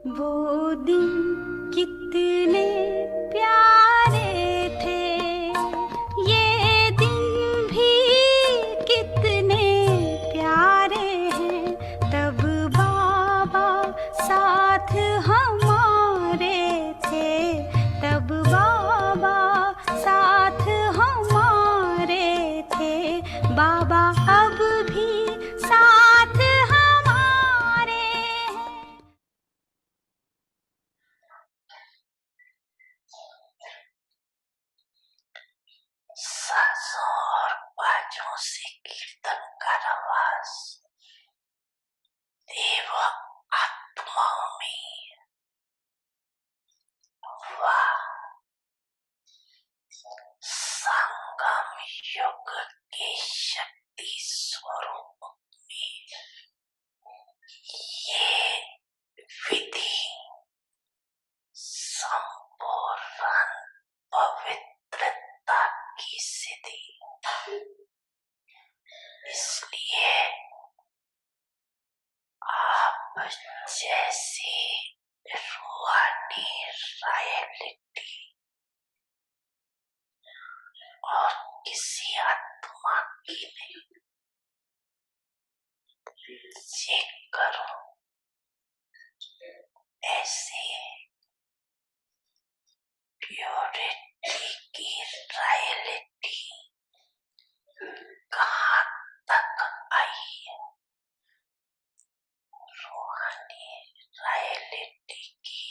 वो दिन कितने प्यारे थे, ये दिन भी कितने प्यारे हैं। तब बाबा साथ हमारे थे, तब बाबा साथ हमारे थे। बाबा अब भी साथ हमारे हैं। सासों और बाजों से कीर्तन का आवाज देव आत्माओं में। वाह, संगम युग के शक्ति स्वरूप में ये विधि संपूर्ण पवित्रता की सिद्धि। इसलिए आप जैसे रूहानी रॉयल्टी और किसी आत्मा की नहीं, चेक करो ऐसे प्योरिटी की रॉयल्टी कहाँ तक आई है। रूहानी रॉयल्टी की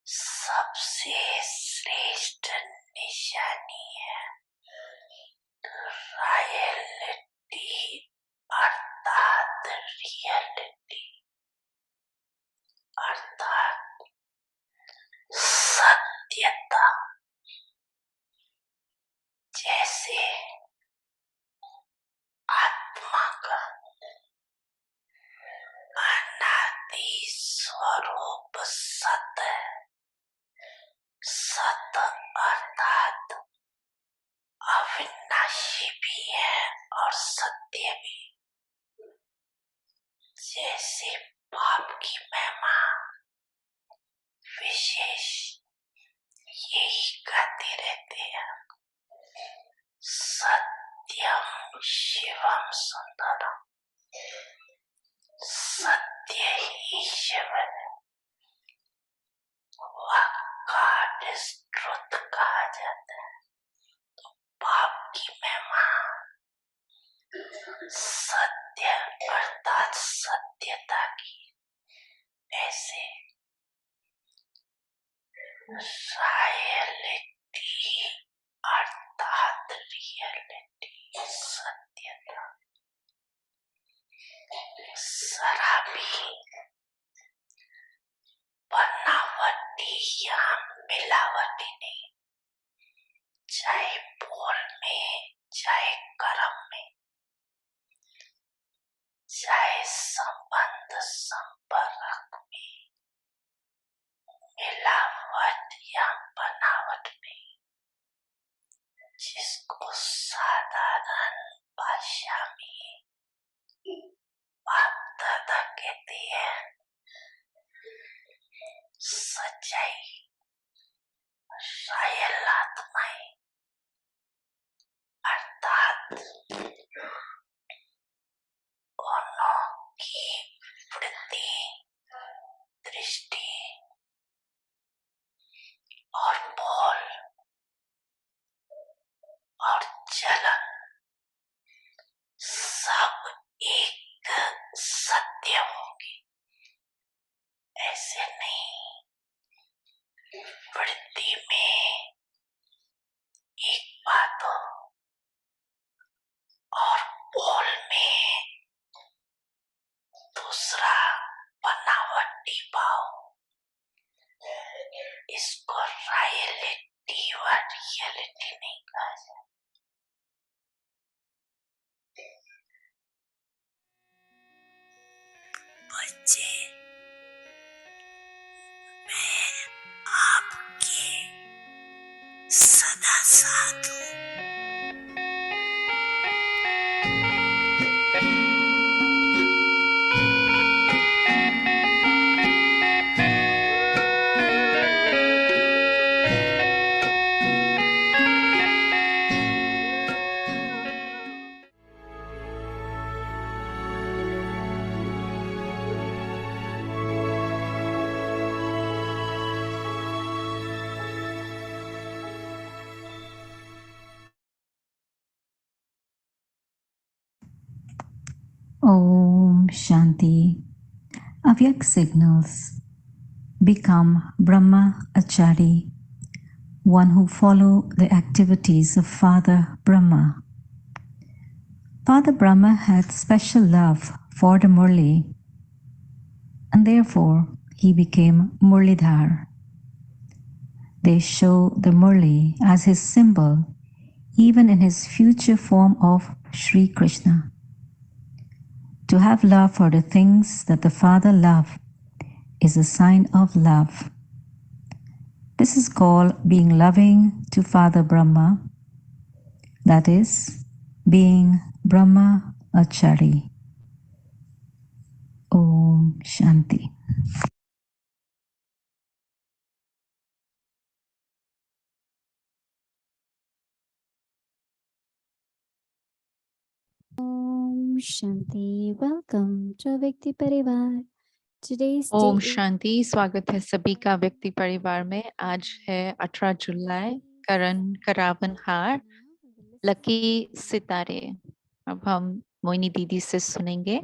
सबसे श्रेष्ठ निशानी है रॉयल्टी, अर्थात रियलिटी, अर्थात सत्यता। जैसे आत्मा का अनादि स्वरूप सत है, सत अर्थात अविनाशी भी है और सत्य भी। जैसे पाप की महिमा विशेष यही कहते रहते हैं, सत्यम शिवम सुंदरम, सत्य ही शिव है। गॉड इज ट्रुथ कहा जाता है। तो पाप की महिमा सत्य अर्थात सत्यता की। ऐसे रॉयल्टी अर्थात रियलिटी, सत्यता। शराबी बनावटी या मिलावटी नहीं, चाहे बोल में, चाहे कर्म में, चाहे संबंध संपर्क में, मिलावट या बनावट नहीं। जिसको साधारण भाषा में बाप दादा कहते हैं सच्चाई, रायल आत्माएं, अर्थात उनकी वृत्ति, दृष्टि और बोल और चलन सब एक सत्य होंगे। ऐसे नहीं, वृत्ति में एक बात हो और बोल में दूसरा बनावटी भाव। इसको रॉयल्टी व रियलिटी नहीं कहा जाता। बच्चे, मैं आपके सदा साथ हूँ। Om Shanti. Avyak signals. Become Brahma Achari, one who follow the activities of Father Brahma. Father Brahma had special love for the Murli, and therefore he became Murlidhar. They show the Murli as his symbol even in his future form of Sri Krishna. To have love for the things that the Father loved is a sign of love. This is called being loving to Father Brahma, that is, being Brahma Achari. Om Shanti. Om Shanti. Welcome to Vyakti Parivar. Today's Om day is शांति। स्वागत है सभी का व्यक्ति परिवार में। आज है 18 जुलाई। करण करावन हार, लकी सितारे। अब हम मोइनी दीदी से सुनेंगे।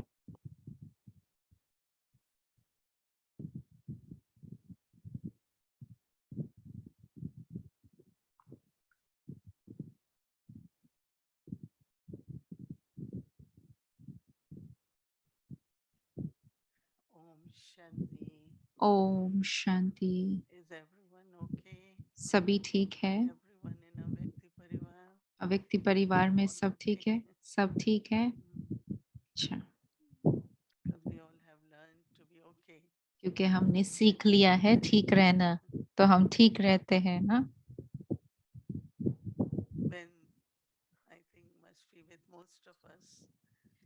Om Shanti. Om Shanti. Is everyone okay? सभी ठीक है? Everyone in a Vyakti Parivar? व्यक्ति परिवार में सब ठीक है? सब ठीक है? अच्छा, Because we all have learned to be okay. क्योंकि हमने सीख लिया है ठीक रहना, तो हम ठीक रहते हैं ना। When I think must be with most of us.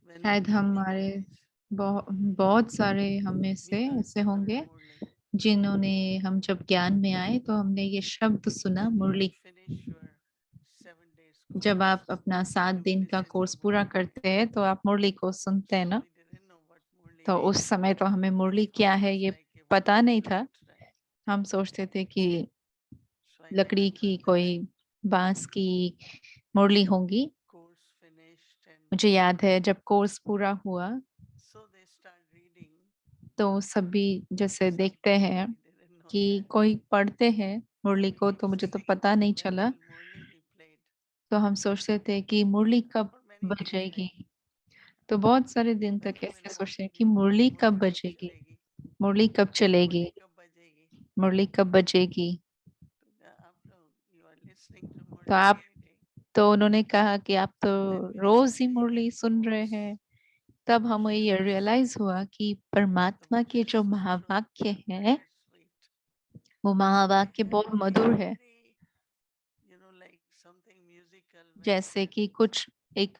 When we शायद were in हमारे college, बहुत सारे हम में we से heard ऐसे the word होंगे Murli. जिन्होंने, हम जब ज्ञान में आए तो हमने ये शब्द सुना, When you Murali. finish your 7 days जब course, आप अपना 7 you दिन का listen to कोर्स पूरा Murli. करते हैं तो आप मुरली को सुनते हैं So ना। we didn't know what Murli तो उस means. समय तो हमें मुरली We क्या thought है it's ये like a पता wooden नहीं था। flute, right? हम सोचते थे कि So I लकड़ी की remember कोई when बांस की मुरली होगी। course finished and मुझे याद है जब कोर्स पूरा हुआ so they start reading. तो सभी जैसे Some देखते people हैं we didn't know कि that. कोई पढ़ते हैं मुरली We को, keep तो मुझे तो saying, पता नहीं when चला। will Murli be played? तो हम सोचते थे कि मुरली कब For many days बजेगी। like, तो बहुत सारे दिन तक when will ऐसे सोचते Murli हैं be कि played? मुरली कब Murli kab बजेगी, chalegi? मुरली कब चलेगी, Murli kab bajegi? मुरली कब बजेगी। After you are listening to तो Murli आप, every day, तो उन्होंने कहा कि आप तो then we rose he decided Murali that सुन रहे course हैं। तब हमें ये रियलाइज हुआ कि the परमात्मा के जो voices from महावाक्य are है very sweet. वो They महावाक्य have बहुत मधुर है। very, like something musical when जैसे कि कुछ एक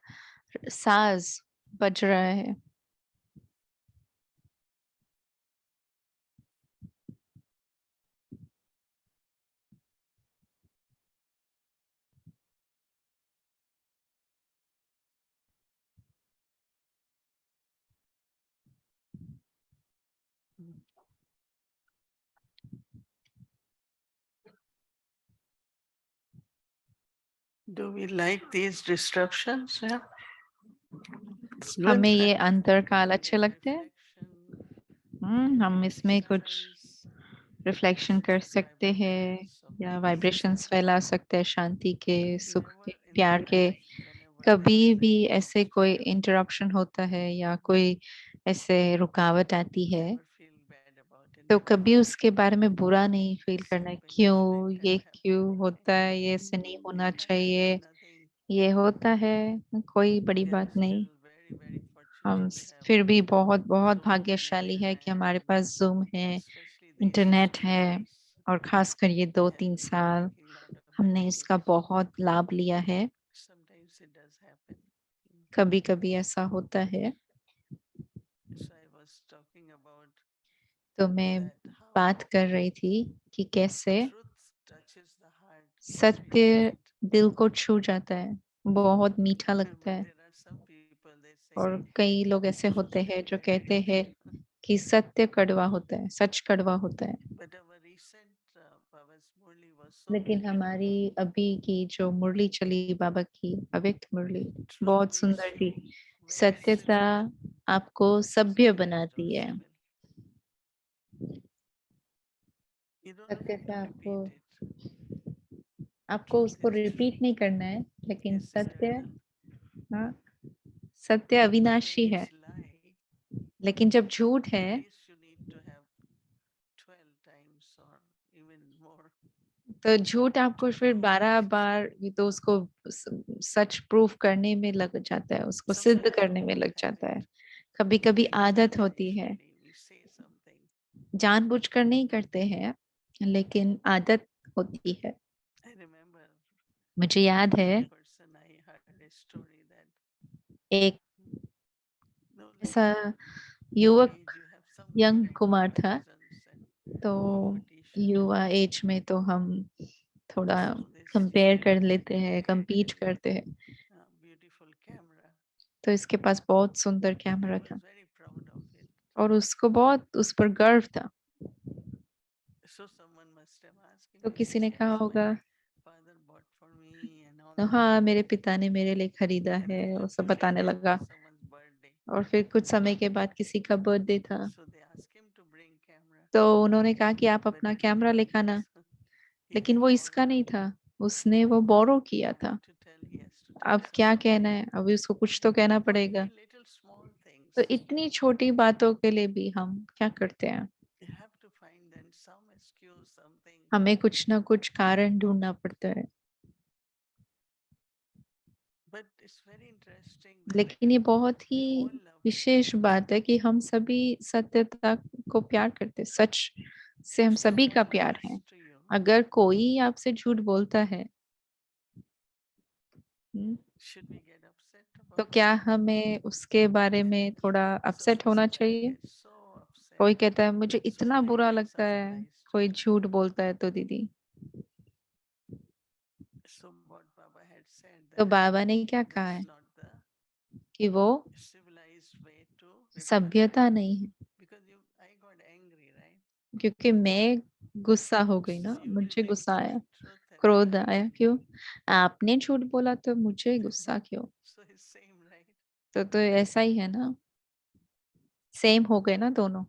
साज बज रहा है। Do we like these disruptions? Yeah. It's good. हमें ये Right? अंतरकाल We अच्छे get लगते हैं। reflection, हम इसमें कुछ disturbance, रिफ्लेक्शन कर positive सकते हैं vibrations of या peace. वाइब्रेशंस फैला सकते हैं, शांति के, सुख Never के, in the प्यार के। life, whenever there कभी is भी any ऐसे कोई disturbance, इंटरप्शन होता है या कोई ऐसे रुकावट आती है never feel bad about it. तो Never कभी feel उसके बारे में बुरा नहीं फील this करना है। happened, क्यों shouldn't ये have क्यों happened. होता है, ये ऐसे नहीं होना It's चाहिए, nothing. ये होता है, कोई बड़ी We are बात नहीं। still very, very हम fortunate to have फिर भी बहुत बहुत Zoom and भाग्यशाली है कि internet, हमारे and पास जूम है, especially these इंटरनेट 2 है, years, और खासकर ये दो and तीन we are साल making a lot of हमने benefit. इसका बहुत लाभ लिया है। Sometimes it does happen. कभी कभी ऐसा होता है। So I was talking about तो मैं that how बात कर रही थी कि कैसे truth touches the heart very सत्य sweet. दिल को छू जाता है, बहुत मीठा लगता But है। there are some people they say और कई लोग ऐसे होते truth हैं is जो very कहते bitter. हैं कि सत्य कड़वा होता है, सच कड़वा होता है। But our recent Pawas Murli was so लेकिन beautiful. हमारी अभी की जो मुरली चली बाबा की, अव्यक्त मुरली, Truth बहुत makes सुंदर you थी। सत्यता आपको सभ्य बनाती है। सत्यता आपको उसको रिपीट नहीं करना है, लेकिन सत्य, हाँ, सत्य अविनाशी है। लेकिन जब झूठ है तो झूठ आपको फिर 12 बार ये तो उसको सच प्रूफ करने में लग जाता है, उसको सिद्ध करने में लग जाता है। कभी कभी आदत होती है, जानबूझकर नहीं करते हैं, लेकिन आदत होती है। मुझे याद है एक ऐसा युवक, यंग कुमार था, तो युवा एज में तो हम थोड़ा कंपेयर कर लेते हैं, compete करते हैं। तो इसके पास बहुत सुंदर कैमरा था और उसको बहुत उस पर गर्व था। तो किसी ने कहा होगा, तो हाँ मेरे पिता ने मेरे लिए खरीदा है, वो सब बताने लगा। और फिर कुछ समय के बाद किसी का बर्थडे था, तो उन्होंने कहा कि आप अपना कैमरा लेकर आना, लेकिन वो इसका नहीं था, उसने वो बोरो किया था। अब क्या कहना है, अभी उसको कुछ तो कहना पड़ेगा। तो इतनी छोटी बातों के लिए भी हम क्या करते हैं, हमें कुछ ना कुछ कारण ढूंढना पड़ता है। लेकिन ये बहुत ही विशेष बात है कि हम सभी सत्यता को प्यार करते हैं, सच से हम सभी का प्यार है। अगर कोई आपसे झूठ बोलता है, तो क्या हमें उसके बारे में थोड़ा अपसेट होना चाहिए? कोई कहता है मुझे इतना बुरा लगता है कोई झूठ बोलता है तो दीदी, तो बाबा ने क्या कहा है कि वो सभ्यता नहीं है। क्योंकि मैं गुस्सा हो गई ना, मुझे गुस्सा आया, क्रोध आया, क्यों आपने झूठ बोला तो मुझे गुस्सा क्यों? तो ऐसा ही है ना, सेम हो गए ना दोनों।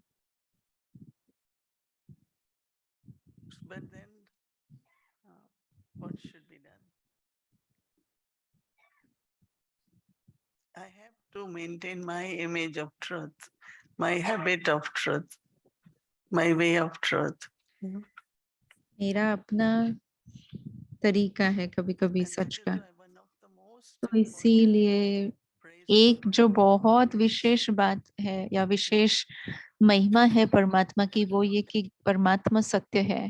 I have to maintain my image of truth, my habit of truth, my way of truth. मेरा अपना तरीका है कभी कभी And सच this is का। why one of the most तो important इसीलिए praise एक of जो Bhagavan बहुत is विशेष बात है या विशेष महिमा है परमात्मा की, वो ये कि परमात्मा सत्य है।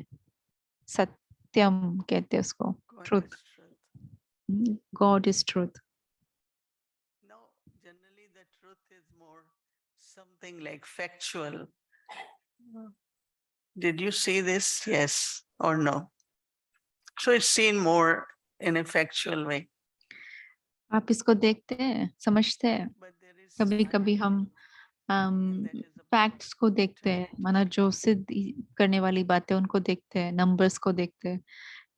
सत्यम कहते हैं उसको, God truth. is truth. God is truth. Now, generally the truth is more something like factual. Did you see this? Yes or no? So it's seen more in a factual way. आप इसको देखते हैं, समझते हैं। But there is कभी कभी हम that is the facts को देखते हैं, intelligence. माना जो सिद्ध करने वाली बातें उनको देखते हैं, नंबर्स को देखते हैं।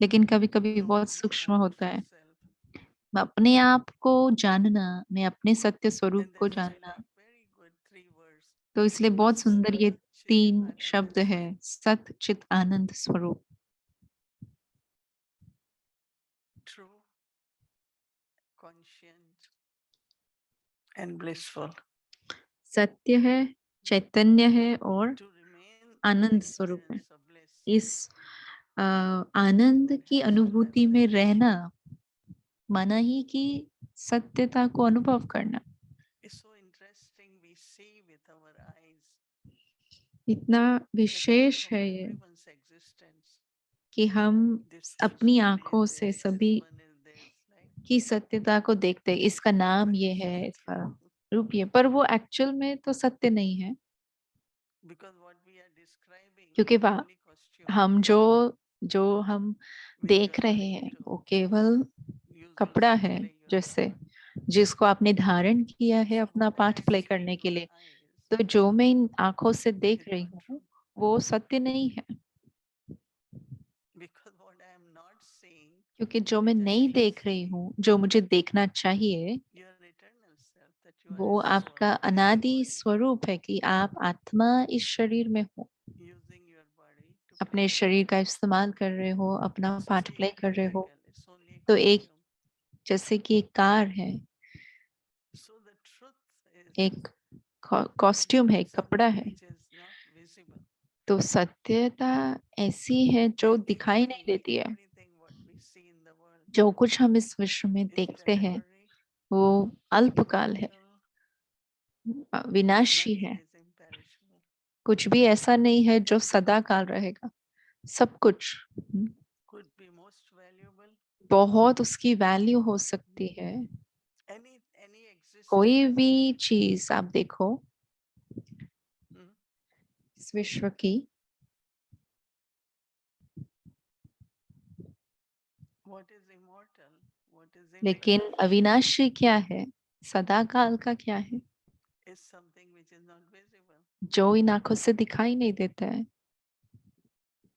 लेकिन कभी कभी Knowing बहुत your सूक्ष्म own होता true है। self. अपने आप को जानना, मैं अपने सत्य स्वरूप And को that's why जानना। like very good 3 words. तो इसलिए बहुत सुंदर ये Sat Chit 3 Anand शब्द है, Swarup. सत चित आनंद स्वरूप। True, conscient and blissful. सत्य है, चैतन्य है और To remain in आनंद स्वरूप है। experience of bliss. इस आनंद की अनुभूति में रहना माना ही कि सत्यता को अनुभव करना। It's so interesting we see with our eyes इतना the विशेष truth of है ये everyone's existence. कि हम This अपनी soul आंखों is से this सभी one is this, right? की सत्यता को देखते हैं। इसका नाम ये है, इसका रूप ये, पर वो एक्चुअल में तो सत्य नहीं है। Because what we are describing क्योंकि is only costume. हम जो हम Which you देख are रहे trying हैं to वो केवल use कपड़ा yourself, है, play yourself. जैसे जिसको आपने धारण किया है So अपना what पाठ I प्ले see करने with के my लिए। eyes तो जो मैं इन आंखों से देख is रही not हूँ true. वो सत्य नहीं है। Because what I am not seeing, क्योंकि जो मैं which I नहीं should देख रही see, हूँ, जो मुझे देखना चाहिए, your eternal self that you are वो a आपका soul, अनादि body, स्वरूप है कि आप आत्मा इस शरीर में हो, using your body to अपने play a शरीर का part. इस्तेमाल कर रहे हो, अपना It's part only play a कर रहे हो। vehicle, it's only a तो एक costume. जैसे कि एक कार है, So the truth is एक कॉस्ट्यूम है, कपड़ा something है। which is not visible. तो सत्यता ऐसी है जो दिखाई नहीं Anything, देती है। anything what we see in the world जो कुछ हम इस विश्व में is देखते हैं temporary, वो अल्पकाल है, temporal, विनाशी nothing है। is imperishable. कुछ भी ऐसा नहीं है जो सदा काल रहेगा। सब कुछ Could be most valuable. बहुत उसकी वैल्यू हो सकती है। Any कोई existence. भी चीज आप देखो Hmm? इस विश्व की, What is immortal? What is लेकिन imperishable अविनाशी क्या है, सदा काल का क्या है, is something which is not visible. जो इन आंखों से दिखाई नहीं देता है।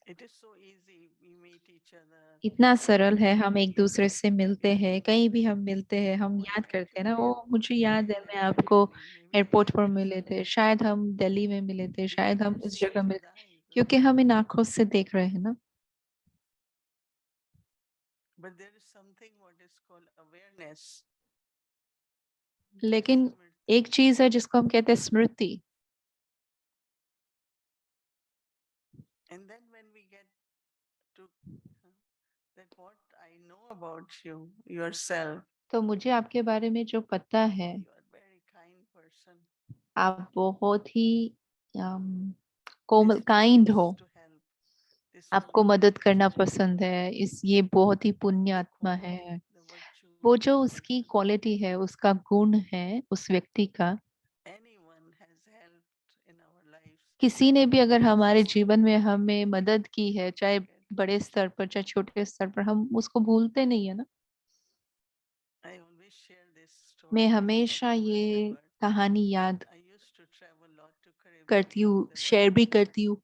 It is so easy. We meet each other. इतना सरल है, हम एक दूसरे से मिलते हैं, कहीं भी हम मिलते हैं, हम याद करते हैं ना, वो मुझे याद है मैं Maybe in आपको Delhi, maybe in एयरपोर्ट पर मिले Amritsar. थे, शायद हम दिल्ली में मिले थे, We शायद हम cannot इस see जगह it मिले, with the eyes, क्योंकि हम इन आंखों से देख रहे हैं ना। but there is something what is called awareness. लेकिन Smriti. एक चीज है जिसको हम कहते हैं स्मृति। And then when we get to that what I know about you, yourself, तो मुझे आपके बारे में जो पता है, you are very kind person. आप बहुत ही कोमल, This one काइंड हो, wants to help. This one आपको मदद wants करना to पसंद है, इस ये बहुत ही पुण्य the आत्मा है। quality, the virtue, वो the जो उसकी quality. क्वालिटी है, उसका गुण है उस व्यक्ति का। Anyone has helped in our lives. किसी ने भी अगर हमारे Someone जीवन में has हमें taken मदद की है, चाहे forget. बड़े स्तर पर चाहे छोटे स्तर पर, हम उसको भूलते नहीं है ना। I always share this मैं story हमेशा whenever I ये remember. कहानी याद I used to travel a lot to Caribbean करती part हूँ, of the शेयर world भी करती हूँ।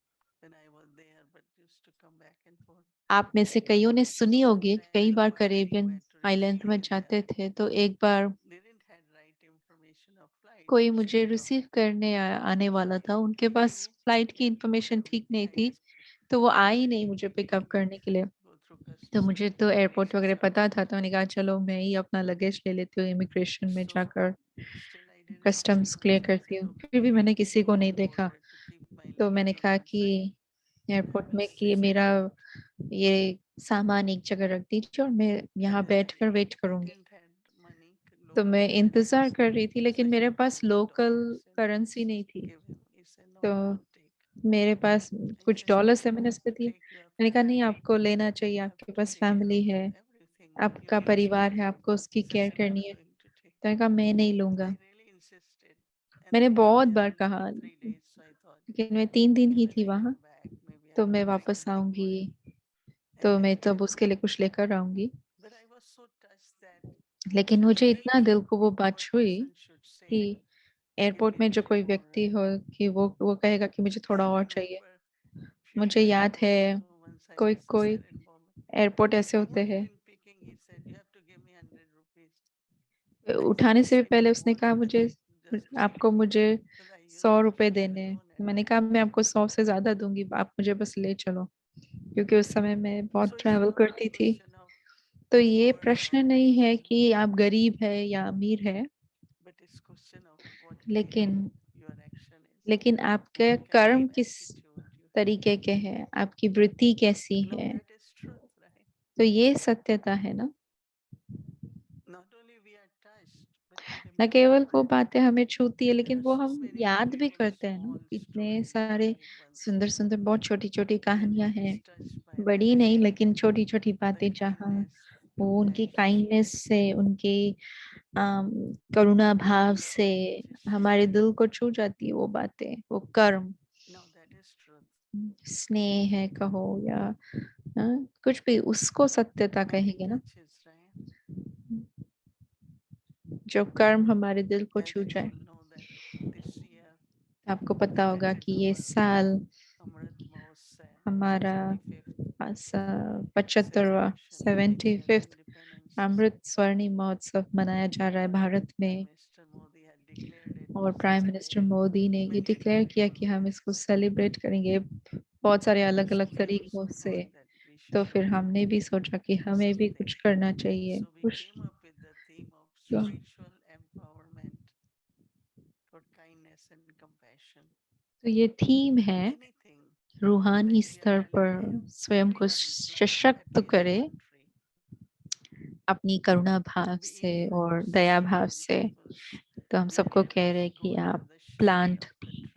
when I was there, but used to come back and forth. आप में से कईयों ने सुनी So the होगी, कई friend bar who Caribbean went to island receive में me जाते there थे, तो एक बार didn't had right information of flight. कोई He said, मुझे "No, रिसीव करने आने वाला था, उनके पास you फ्लाइट की airport इंफॉर्मेशन ठीक नहीं everything I थी, used to तो वो आई नहीं मुझे पिकअप take करने के लिए। go through तो custom मुझे तो एयरपोर्ट immigration वगैरह पता service. था, तो मैंने कहा चलो मैं ही अपना लगेज ले लेती हूँ, इमिग्रेशन में So जाकर still I didn't see customs clear much. I करती said, हूँ। okay, फिर भी मैंने किसी go को to नहीं the देखा, border to keep my तो मैंने luggage on कहा one कि side. I एयरपोर्ट will में कि sit मेरा out. ये सामान एक जगह रख दीजिए और मैं यहाँ Another बैठकर day, वेट I करूंगी। didn't had money, तो local मैं इंतजार currencies. कर रही थी, लेकिन So I मेरे said, pass $1 local I said, currency नहीं थी। give him. He said, no, तो I won't take. मेरे पास I कुछ said, डॉलर्स है, you मैंने have उसको to दिए। take your मैंने कहा नहीं, family. आपको लेना चाहिए, You have आपके to pass take care family of है, everything. You आपका need to परिवार take. है, आपको उसकी So I care said, I'm करनी not है। going to take. तो मैंने कहा मैं नहीं But लूंगा। I really insisted. And मैंने I was बहुत there बार only कहा, for 3 days. So I thought, लेकिन मैं 3 दिन ही when थी I वहां, come back, maybe तो I'll मैं bring वापस back for आऊंगी, him. तो And I मैं तब did. उसके लिए कुछ लेकर आऊंगी। But I was so touched that लेकिन मुझे इतना any दिल को वो बात airport छुई person should say, कि give एयरपोर्ट me में जो little कोई more, व्यक्ति हो right? कि वो कहेगा कि मुझे I थोड़ा और चाहिए। remember few मुझे years याद ago है also once I कोई was कोई there in Bombay. एयरपोर्ट ऐसे होते Only हैं, in picking he said, you have to give me 100 rupees. I उठाने से भी said, पहले no, उसने what कहा is मुझे, it? Just आपको मुझे because I used 100 रुपए to देने travel हैं। alone at मैंने that कहा time. मैं आपको 100 से ज्यादा दूंगी, आप मुझे बस ले चलो, क्योंकि उस समय मैं बहुत So it's travel not a करती थी। question of तो ये poor प्रश्न or नहीं है rich, कि आप गरीब है या अमीर है, but it's question of what kind लेकिन of your action is, लेकिन आपके what kind of कर्म किस attitude you have. तरीके के हैं, आपकी वृत्ति कैसी Now है, that is truth, right? तो ये सत्यता है ना। Not only we are touched, but we न remember केवल वो that. बातें हमें छूती है, There लेकिन are वो so हम many याद भी beautiful करते हैं ना। small इतने stories, सारे big ones. सुंदर सुंदर बहुत छोटी छोटी कहानियां Everyone हैं, is touched by बड़ी that. नहीं लेकिन छोटी छोटी The बातें, जहाँ kindness, the वो उनकी compassion, काइंडनेस से, उनके करुणा भाव से which is हमारे shared. दिल को छू जाती है वो बातें, वो कर्म, Now that is truth. स्नेह है कहो या कुछ भी, उसको सत्यता Many कहेंगे ना। touches, right? जो कर्म हमारे दिल को As छू you जाए। all know that this year आपको पता होगा that is कि ये our साल Amrit Mahotsav, हमारा 75th 75वां celebration of 75th India's independence. अमृत स्वर्णिम महोत्सव मनाया जा रहा है भारत And में। Mr. Modi had और प्राइम मिनिस्टर मोदी ने ये डिक्लेयर किया कि हम इसको सेलिब्रेट करेंगे बहुत सारे अलग अलग तरीकों से। तो फिर हमने भी सोचा कि हमें भी कुछ करना चाहिए, So we कुछ came up with the theme of क्या- spiritual empowerment for kindness and compassion. तो ये थीम है Anything रूहानी that we स्तर are पर doing स्वयं को everyone is trying to सशक्त appease करे country. अपनी करुणा भाव We से और influence दया so भाव many से। people. तो हम Many सबको of कह us रहे हैं कि don't आप have the shade plant of the tree.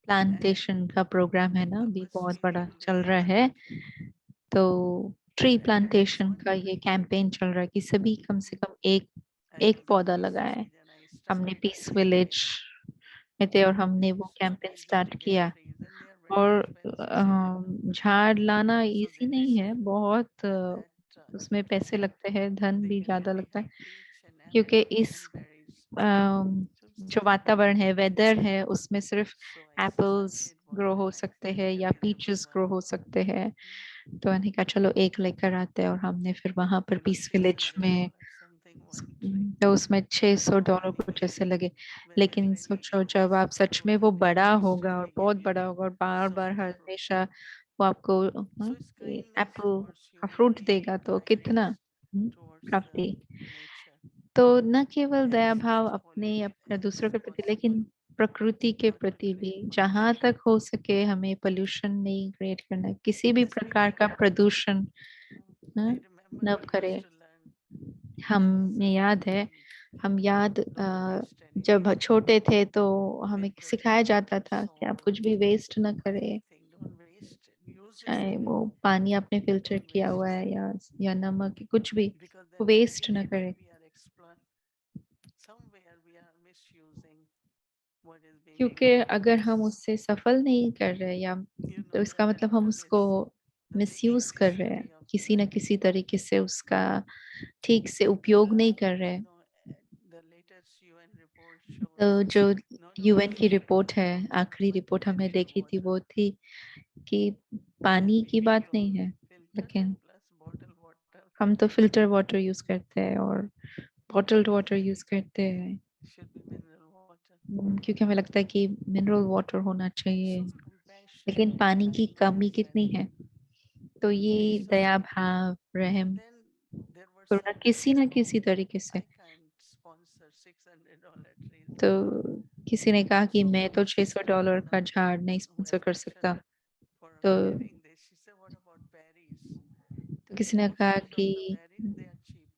Plantation का प्रोग्राम है ना, I भी was बहुत बड़ा feeling चल very रहा है। happy. तो tree And there was plantation one का ये कैंपेन चल रहा है कि सभी कम से कम एक I एक was in पौधा Peace लगाए। Village and I हमने started पीस विलेज visiting. में थे और हमने There वो are so campaign many start किया। gigantic trees and they are very और expensive. झाड़ लाना So इजी they नहीं है, decided बहुत that उसमें पैसे लगते हैं, धन they भी can ज्यादा लगता है। pick peach and क्योंकि apple इस and berries. So जो वातावरण है, वेदर है, उसमें सिर्फ so I apples started one grow and हो I सकते felt हैं या very happy peaches grow one हो day. सकते हैं। तो मैंने कहा चलो एक लेकर आते हैं, और हमने फिर वहां पर पीस विलेज में something one tree. तो उसमें $600 Many कुछ ऐसे people लगे। when they लेकिन really सोचो go जब आप visit सच में Kyoto, वो they बड़ा होगा और instantly give बहुत you बड़ा होगा और बार so बार many fruit. हमेशा वो आपको So it's kindness Apple towards का फ्रूट humanity, देगा, तो कितना kindness towards the काफी। nature. तो न केवल And दया this is भाव the अपने only way अपने it दूसरों is के प्रति, possible लेकिन प्रकृति के not to प्रति भी create जहां pollution. तक हो सके हमें पोल्यूशन नहीं क्रिएट करना है, किसी भी As we प्रकार का grow up, प्रदूषण I न remember न we करे। used to learn हमें याद है, हम याद don't waste जब anything. छोटे थे तो हमें Make the सिखाया जाता water था कि आप soap, कुछ भी वेस्ट न करें, anything, don't waste it. Use it, चाहे वो पानी आपने फिल्टर don't किया waste हुआ है it. या नमक, कुछ भी Because then वेस्ट न anyway करें। we are somewhere we are misusing what is being क्योंकि given to अगर us. हम उससे सफल नहीं कर रहे या You तो know इसका that मतलब हम apple उसको is the मिसयूज कर रहे हैं, beneficiary of किसी न plant. किसी तरीके से उसका ठीक से उपयोग नहीं कर रहे। The latest UN report shows तो जो not only यूएन की food, रिपोर्ट है, आखिरी but रिपोर्ट हमने drinking देखी थी, water. वो थी कि That पानी we की बात people नहीं है, filtered लेकिन plus bottled water हम तो फिल्टर वाटर यूज करते हैं और बॉटल्ड वाटर यूज करते हैं। should be mineral water. क्योंकि हमें लगता है कि मिनरल वाटर होना चाहिए, So compassion, लेकिन पानी की कमी kindness, कितनी है। and तो ये so दया भाव, रहम, then there were Karuna some किसी trees. न किसी तरीके से। I can't sponsor $600 trees. तो किसी ने कहा कि So मैं तो one sister $600 one का of the झाड़ नहीं स्पॉन्सर कर well-wisher सकता। for तो giving this, she said, "What about berries?" I किसी said, ने कहा "Okay, कि from the berries they are cheap,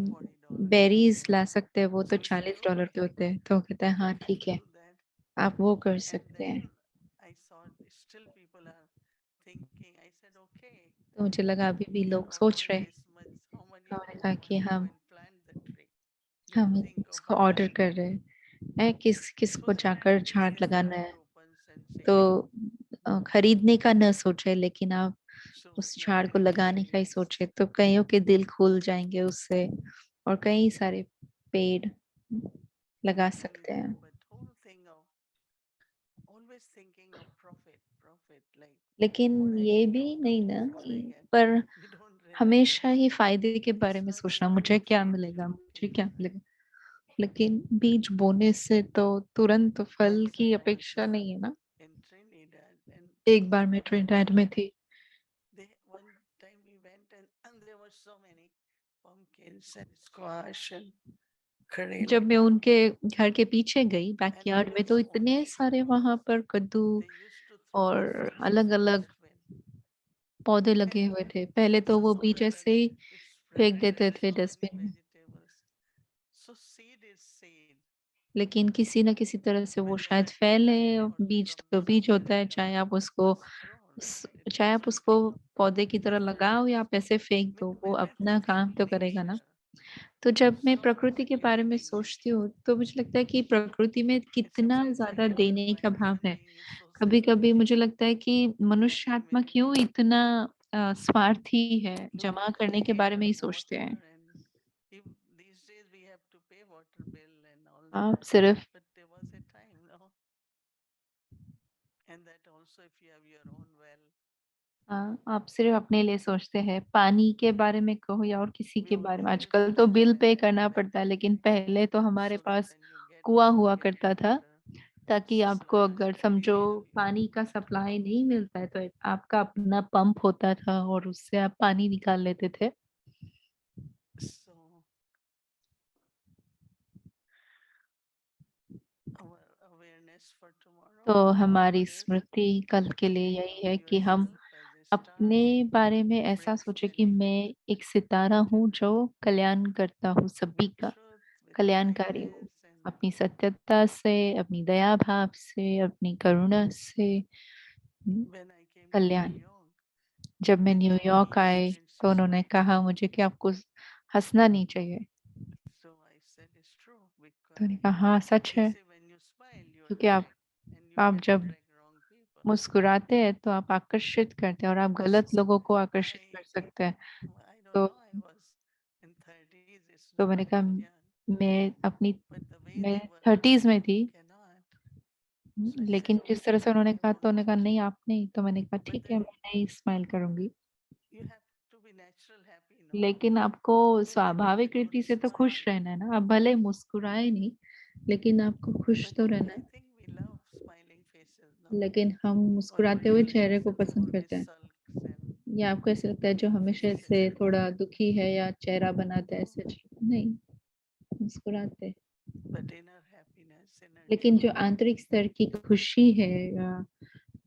$40." Berries ला सकते हैं, वो तो So we said, $40 के "Okay, होते हैं।" तो वो कहता है हाँ we'll ठीक है, do that." आप वो कर And सकते then हैं। I saw still people are thinking. I said, "Okay, तो मुझे लगा अभी भी we are लोग सोच offering रहे। this much. How तो many मैंने कहा who कि want to go हम and plant the tree? हम They'll think of इसको that." ऑर्डर कर रहे हैं, किस किस So को then जाकर this झाड़ is the लगाना है। door opens and तो saying, खरीदने का न सोचे, लेकिन आप so उस many झाड़ को लगाने का ही trees. सोचे, तो कईयों के दिल खुल जाएंगे उससे, और कई सारे पेड़ लगा सकते हैं। But whole thing of always thinking of profit, like what लेकिन I ये can भी do, नहीं ना, what I get. पर We don't realize हमेशा ही फायदे के बारे it's में not सोचना, only मुझे क्या food मिलेगा, मुझे giving. क्या मिलेगा। लेकिन बीज बोने से तो तुरंत फल Once की I was अपेक्षा नहीं है ना। in Trinidad and एक बार मैं ट्रिनिडाड में थी, one time we went and there were so many pumpkins and squash and kharela. जब मैं उनके घर के पीछे गई And it बैकयार्ड में, was तो इतने only सारे वहां पर कद्दू they used to throw the और seeds अलग in the अलग dustbin. पौधे And लगे हुए थे। पहले तो वो so बीज when ऐसे ही it's फेंक fresh देते and थे so many डस्टबिन में, vegetables. So seed is seed. लेकिन किसी न किसी तरह से वो When the शायद फैले। fertilizer और or बीज from तो the बीज seed होता it है, चाहे आप उसको was grown, it चाहे was आप उसको became पौधे की तरह लगाओ या आप ऐसे फेंक दो, वो when I अपना think of काम तो करेगा ना। nature, तो जब मैं so प्रकृति के बारे में forgiving सोचती nature. हूँ, तो मुझे लगता है कि प्रकृति में It's a कितना picture ज्यादा in my देने का mind भाव है। everything is so कभी कभी simple मुझे लगता है कि that मनुष्य आत्मा क्यों humanity इतना स्वार्थी है, look जमा at करने के बारे में ही सोचते water हैं। and if these days we have to pay water bill and all आप that, सिर्फ but there was a time, no? And that also if you have your own well, आप सिर्फ अपने लिए सोचते हैं, पानी के बारे में कहो या और किसी we के बारे में। only use आजकल it तो for बिल पे करना electric. पड़ता है, लेकिन पहले तो हमारे So पास when you कुआं हुआ करता था, ताकि आपको अगर समझो पानी का सप्लाई नहीं मिलता है तो आपका अपना पंप होता था और उससे आप पानी निकाल लेते थे। So our awareness for tomorrow तो हमारी is स्मृति कल के लिए think यही of है कि हम yourself as a star अपने बारे में who ऐसा brings सोचे कि benefit मैं एक सितारा हूँ जो कल्याण करता हूँ, सभी with का truth, with कल्याणकारी हूँ, kindness, and अपनी सत्यता से, अपनी दया भाव से, अपनी करुणा से। when I came to Kalyan. New York, जब मैं they told me New York you आए shouldn't तो उन्होंने smile. कहा मुझे कि आपको हंसना नहीं चाहिए। So I said it's true तो because मैंने कहा हाँ सच they है, say when you smile you क्योंकि attract and you आप can जब attract wrong people. मुस्कुराते हैं तो आप आकर्षित करते हैं और आप गलत लोगों को आकर्षित कर सकते हैं। I don't तो know, I was in 30s, it's तो not मैंने कहा that young, मैं अपनी but the way मैं they were, 30s में थी, you cannot. So I said, लेकिन जिस तरह से okay, उन्होंने I कहा तो won't. उन्होंने कहा नहीं आप नहीं, तो मैंने कहा But ठीक है then मैं नहीं स्माइल करूंगी। you have to be natural happy, no? लेकिन आपको If you स्वाभाविक रीति don't से तो खुश smile, रहना है ना, आप भले मुस्कुराए नहीं लेकिन आपको खुश but तो रहना I है। think we love smiling faces, no? लेकिन हम Or मुस्कुराते हुए your चेहरे face को that पसंद always करते हैं, sulks and या आपको ऐसा लगता है जो हमेशा faces से that थोड़ा दुखी है या चेहरा बनाता है no, ऐसे नहीं, मुस्कुराते हैं। but inner happiness, inner लेकिन जो joy, आंतरिक स्तर की खुशी है या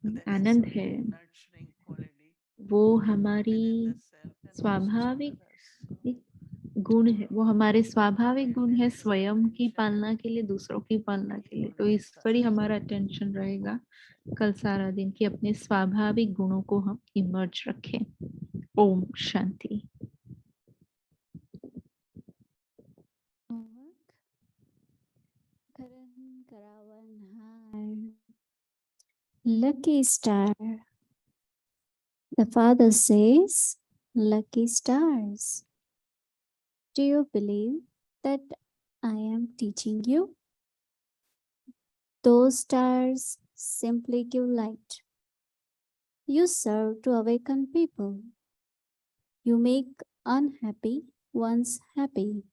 that is आनंद है, nurturing quality वो हमारी within the self and also for स्वाभाविक others. So एक गुण है, वो हमारे our स्वाभाविक गुण है awareness, स्वयं की attention पालना के लिए, दूसरों की will पालना be के लिए। तो always इस पर ही us. हमारा अटेंशन रहेगा कल सारा दिन कि अपने स्वाभाविक गुणों को हम इमर्ज रखें। Om Shanti. Homework. Karan Karavan Har. Lucky star. The father says, lucky stars. Do you believe that I am teaching you? Those stars simply give light. You serve to awaken people. You make unhappy ones happy.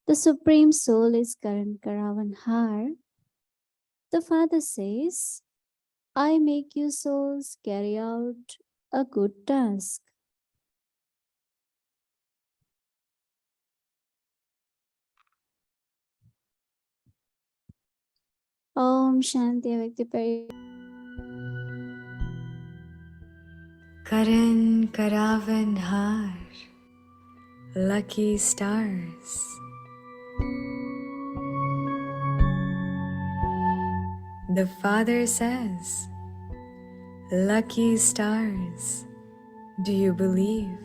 The Supreme Soul is Karan Karavan Har. The Father says, I make you souls carry out a good task. Om Shanti Avakti Pari. Karan Karavan Har, lucky stars. The Father says, lucky stars, do you believe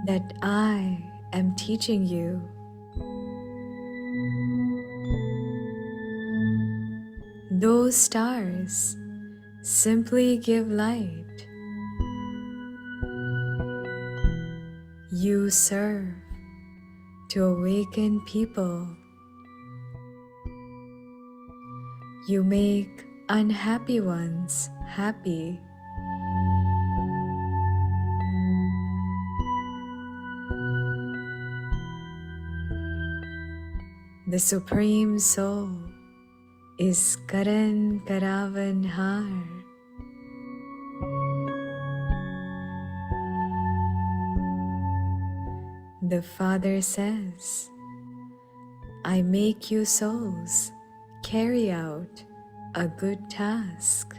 that I am teaching you? Those stars simply give light. You serve to awaken people. You make unhappy ones happy. The Supreme Soul is Karan Karavan Har. The Father says, I make you souls carry out a good task.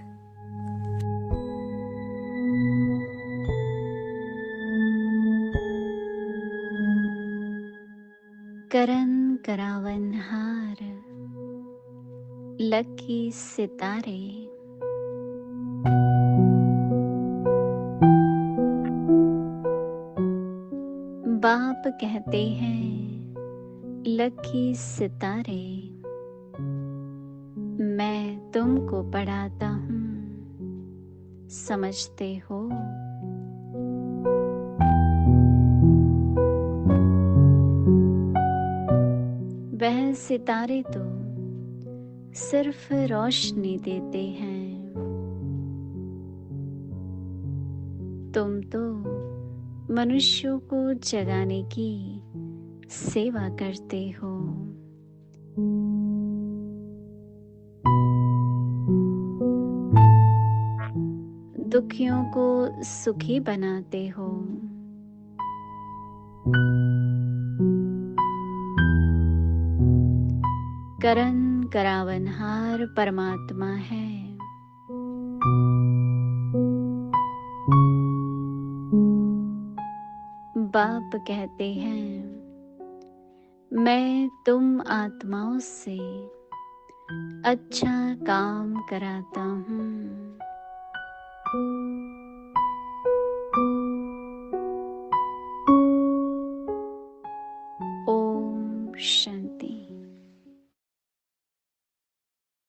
Karan Karavan Har. Lucky Sitare. बाप कहते हैं lucky सितारे, मैं तुमको पढ़ाता हूँ, समझते हो? वह सितारे तो सिर्फ रोशनी देते हैं, तुम तो मनुष्यों को जगाने की सेवा करते हो। दुखियों को सुखी बनाते हो। करण करावनहार परमात्मा है। बाप कहते हैं, मैं तुम आत्माओं से अच्छा काम कराता हूँ। ओम शांति।